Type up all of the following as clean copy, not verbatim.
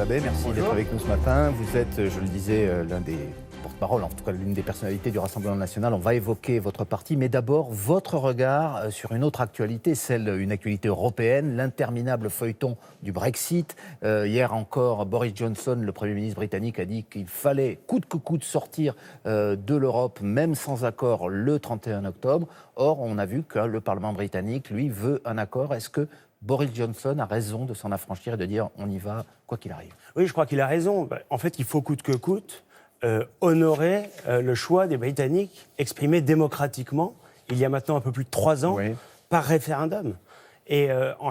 Abbé, merci d'être avec nous ce matin. Vous êtes, je le disais, l'un des porte-parole, en tout cas l'une des personnalités du Rassemblement national. On va évoquer votre parti, mais d'abord votre regard sur une autre actualité, une actualité européenne, l'interminable feuilleton du Brexit. Hier encore, Boris Johnson, le Premier ministre britannique, a dit qu'il fallait coûte que coûte sortir de l'Europe, même sans accord, le 31 octobre. Or, on a vu que le Parlement britannique, lui, veut un accord. Est-ce que Boris Johnson a raison de s'en affranchir et de dire on y va, quoi qu'il arrive? Oui, je crois qu'il a raison. En fait, il faut coûte que coûte honorer le choix des Britanniques exprimé démocratiquement, il y a maintenant un peu plus de 3 ans, par référendum. Et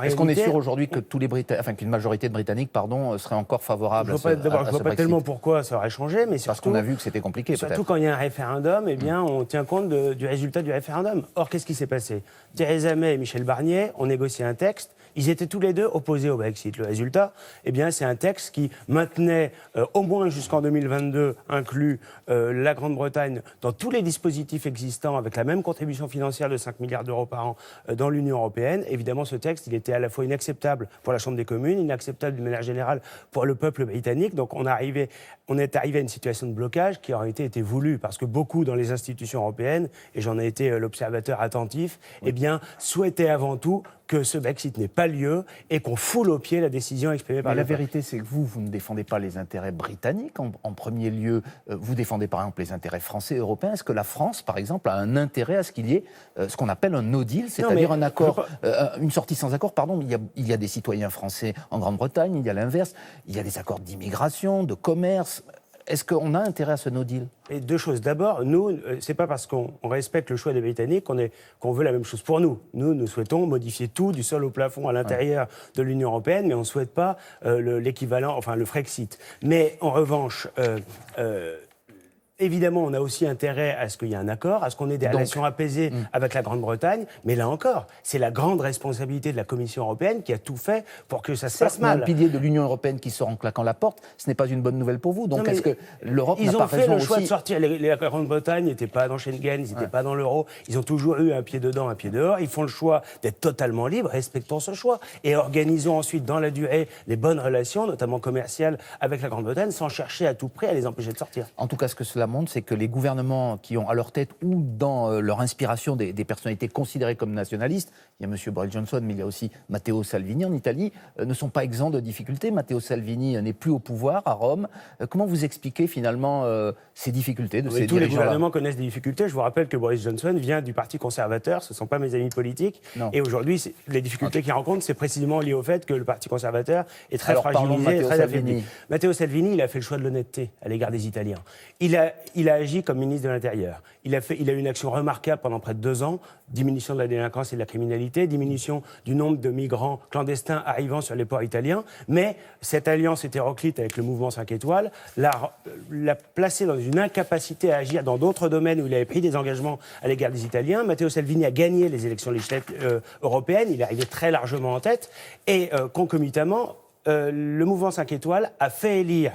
est-ce qu'on est sûr aujourd'hui que qu'une majorité de Britanniques, serait encore favorable à ce Brexit? Je ne vois pas tellement pourquoi ça aurait changé, mais surtout... Parce qu'on a vu que c'était compliqué, peut-être. Surtout quand il y a un référendum, eh bien, on tient compte du résultat du référendum. Or, qu'est-ce qui s'est passé? Theresa May et Michel Barnier ont négocié un texte. Ils étaient tous les deux opposés au Brexit. Le résultat, eh bien, c'est un texte qui maintenait, au moins jusqu'en 2022, inclus la Grande-Bretagne dans tous les dispositifs existants, avec la même contribution financière de 5 milliards d'euros par an dans l'Union européenne. Évidemment, ce texte, il était à la fois inacceptable pour la Chambre des communes, inacceptable de manière générale pour le peuple britannique. Donc, on est arrivé à une situation de blocage qui aurait été voulue, parce que beaucoup dans les institutions européennes, et j'en ai été l'observateur attentif, eh bien, souhaitaient avant tout que ce Brexit n'ait pas lieu et qu'on foule au pied la décision exprimée par le peuple. La vérité, c'est que vous ne défendez pas les intérêts britanniques en premier lieu. Vous défendez par exemple les intérêts français et européens. Est-ce que la France, par exemple, a un intérêt à ce qu'il y ait ce qu'on appelle un no deal, c'est-à-dire un accord, une sortie sans accord, pardon, mais il y a des citoyens français en Grande-Bretagne, il y a l'inverse, il y a des accords d'immigration, de commerce. Est-ce qu'on a intérêt à ce no deal? Et deux choses. D'abord, nous, c'est pas parce qu'on respecte le choix des Britanniques qu'on veut la même chose pour nous. Nous souhaitons modifier tout, du sol au plafond, à l'intérieur de l'Union européenne, mais on ne souhaite pas l'équivalent, enfin le Frexit. Mais en revanche, évidemment, on a aussi intérêt à ce qu'il y ait un accord, à ce qu'on ait des relations apaisées avec la Grande-Bretagne. Mais là encore, c'est la grande responsabilité de la Commission européenne qui a tout fait pour que ça se passe mal. Un pilier de l'Union européenne qui sort en claquant la porte, ce n'est pas une bonne nouvelle pour vous. Donc est-ce que l'Europe n'a pas raison aussi? Ils ont fait le choix de sortir. La Grande-Bretagne n'était pas dans Schengen, ils n'étaient pas dans l'euro. Ils ont toujours eu un pied dedans, un pied dehors. Ils font le choix d'être totalement libres. Respectons ce choix. Et organisons ensuite, dans la durée, les bonnes relations, notamment commerciales, avec la Grande-Bretagne, sans chercher à tout prix à les empêcher de sortir. En tout cas, ce que cela montre, c'est que les gouvernements qui ont à leur tête ou dans leur inspiration des personnalités considérées comme nationalistes, il y a M. Boris Johnson, mais il y a aussi Matteo Salvini en Italie, ne sont pas exempts de difficultés. Matteo Salvini n'est plus au pouvoir à Rome. Comment vous expliquez finalement ces difficultés de ces dirigeants-là? Tous les gouvernements connaissent des difficultés. Je vous rappelle que Boris Johnson vient du Parti conservateur, ce ne sont pas mes amis politiques. Non. Et aujourd'hui, les difficultés qu'il rencontre, c'est précisément lié au fait que le Parti conservateur est très fragilisé et très affaibli. Matteo Salvini, il a fait le choix de l'honnêteté à l'égard des Italiens. Il a agi comme ministre de l'Intérieur. Il a eu une action remarquable pendant près de 2 ans, diminution de la délinquance et de la criminalité, diminution du nombre de migrants clandestins arrivant sur les ports italiens, mais cette alliance hétéroclite avec le mouvement 5 étoiles l'a placé dans une incapacité à agir dans d'autres domaines où il avait pris des engagements à l'égard des Italiens. Matteo Salvini a gagné les élections législatives européennes, il est arrivé très largement en tête, et concomitamment, le mouvement 5 étoiles a fait élire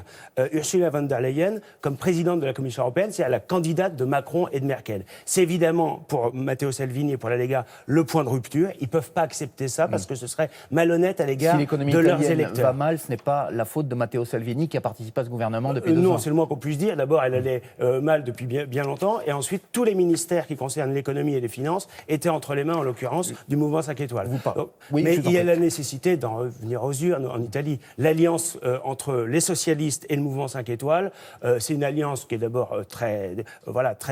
Ursula von der Leyen comme présidente de la Commission européenne, c'est-à-dire la candidate de Macron et de Merkel. C'est évidemment, pour Matteo Salvini et pour la Lega, le point de rupture. Ils ne peuvent pas accepter ça parce que ce serait malhonnête à l'égard de leurs électeurs. Si l'économie va mal, ce n'est pas la faute de Matteo Salvini qui a participé à ce gouvernement depuis 2 ans. Non, c'est le moins qu'on puisse dire. D'abord, elle allait mal depuis bien longtemps. Et ensuite, tous les ministères qui concernent l'économie et les finances étaient entre les mains, en l'occurrence, du mouvement 5 étoiles. Mais il y a la nécessité d'en revenir aux urnes en Italie. L'alliance entre les socialistes et le mouvement 5 étoiles, c'est une alliance qui est d'abord très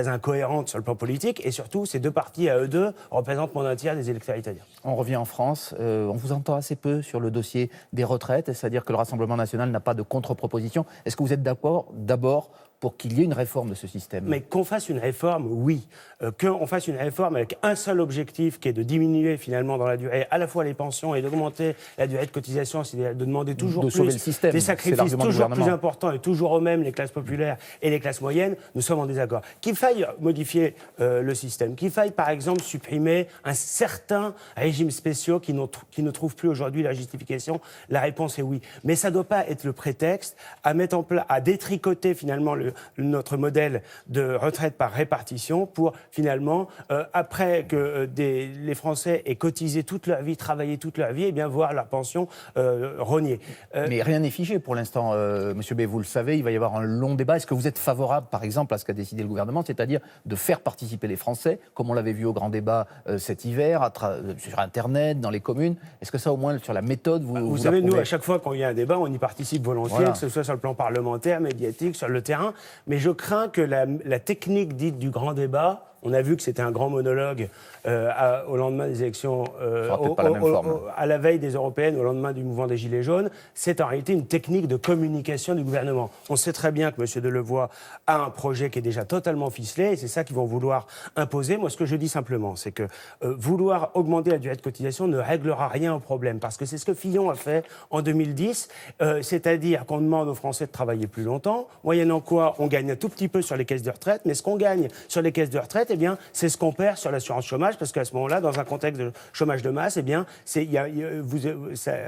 incohérente sur le plan politique, et surtout, ces 2 partis à eux deux représentent moins d'un tiers des électeurs italiens. On revient en France, on vous entend assez peu sur le dossier des retraites, c'est-à-dire que le Rassemblement national n'a pas de contre-proposition. Est-ce que vous êtes d'accord d'abord pour qu'il y ait une réforme de ce système? Mais qu'on fasse une réforme, oui. Qu'on fasse une réforme avec un seul objectif, qui est de diminuer finalement dans la durée à la fois les pensions et d'augmenter la durée de cotisation, c'est-à-dire de demander toujours plus sauver le système, des sacrifices toujours plus importants et toujours aux mêmes, les classes populaires et les classes moyennes, nous sommes en désaccord. Qu'il faille modifier le système, qu'il faille par exemple supprimer un certain régime spéciaux qui ne trouvent plus aujourd'hui la justification, la réponse est oui. Mais ça ne doit pas être le prétexte à mettre en place, à détricoter finalement notre modèle de retraite par répartition pour finalement, après que les Français aient cotisé toute leur vie, travaillé toute leur vie, et bien voir leur pension rognée. Mais rien n'est figé pour l'instant, Monsieur B. Vous le savez, il va y avoir un long débat. Est-ce que vous êtes favorable, par exemple, à ce qu'a décidé le gouvernement, c'est-à-dire de faire participer les Français, comme on l'avait vu au grand débat cet hiver, sur Internet, dans les communes? Est-ce que ça, au moins, sur la méthode, vous savez, nous, à chaque fois qu'il y a un débat, on y participe volontiers, voilà, que ce soit sur le plan parlementaire, médiatique, sur le terrain. Mais je crains que la technique dite du grand débat, on a vu que c'était un grand monologue au lendemain des élections, à la veille des européennes, au lendemain du mouvement des Gilets jaunes. C'est en réalité une technique de communication du gouvernement. On sait très bien que M. Delevoye a un projet qui est déjà totalement ficelé, et c'est ça qu'ils vont vouloir imposer. Moi, ce que je dis simplement, c'est que vouloir augmenter la durée de cotisation ne réglera rien au problème, parce que c'est ce que Fillon a fait en 2010, c'est-à-dire qu'on demande aux Français de travailler plus longtemps, moyennant quoi on gagne un tout petit peu sur les caisses de retraite, mais ce qu'on gagne sur les caisses de retraite, eh bien, c'est ce qu'on perd sur l'assurance chômage, parce qu'à ce moment-là, dans un contexte de chômage de masse, eh bien,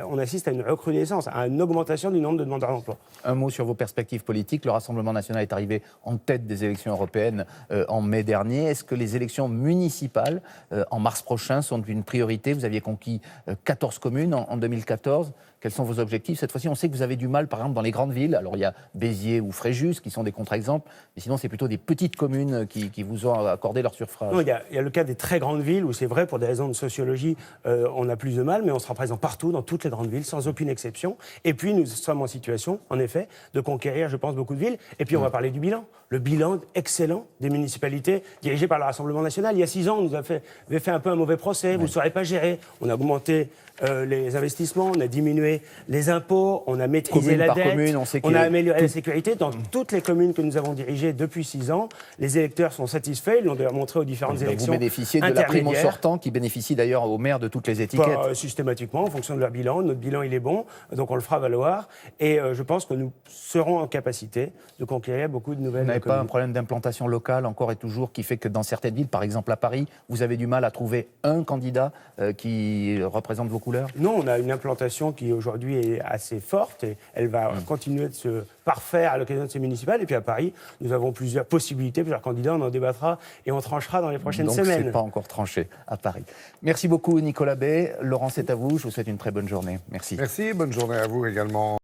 on assiste à une recrudescence, à une augmentation du nombre de demandeurs d'emploi. Un mot sur vos perspectives politiques. Le Rassemblement national est arrivé en tête des élections européennes en mai dernier. Est-ce que les élections municipales en mars prochain sont une priorité? Vous aviez conquis 14 communes en 2014. Quels sont vos objectifs? Cette fois-ci, on sait que vous avez du mal, par exemple, dans les grandes villes. Alors, il y a Béziers ou Fréjus qui sont des contre-exemples, mais sinon, c'est plutôt des petites communes qui vous ont accordé leur suffrage. Non, il y a le cas des très grandes villes où c'est vrai, pour des raisons de sociologie, on a plus de mal, mais on sera présent partout, dans toutes les grandes villes, sans aucune exception. Et puis, nous sommes en situation, en effet, de conquérir, je pense, beaucoup de villes. Et puis, on va parler du bilan. Le bilan excellent des municipalités dirigées par le Rassemblement national. Il y a 6 ans, on nous avait fait un peu un mauvais procès. Vous ne saurez pas gérer. On a augmenté les investissements, on a diminué les impôts, on a maîtrisé la dette, on a amélioré la sécurité. Dans toutes les communes que nous avons dirigées depuis 6 ans, les électeurs sont satisfaits, ils l'ont d'ailleurs montré aux différentes élections. Vous bénéficiez de la prime au sortant, qui bénéficie d'ailleurs aux maires de toutes les étiquettes. Pas systématiquement, en fonction de leur bilan. Notre bilan, il est bon, donc on le fera valoir. Et je pense que nous serons en capacité de conquérir beaucoup de nouvelles communes. Vous n'avez pas un problème d'implantation locale, encore et toujours, qui fait que dans certaines villes, par exemple à Paris, vous avez du mal à trouver un candidat qui représente vos couleurs? Non, on a une implantation qui aujourd'hui est assez forte et elle va continuer de se parfaire à l'occasion de ces municipales. Et puis à Paris, nous avons plusieurs possibilités, plusieurs candidats, on en débattra et on tranchera dans les prochaines semaines. Donc c'est pas encore tranché à Paris. Merci beaucoup Nicolas Bay. Laurent, c'est à vous. Je vous souhaite une très bonne journée. Merci. Merci, bonne journée à vous également.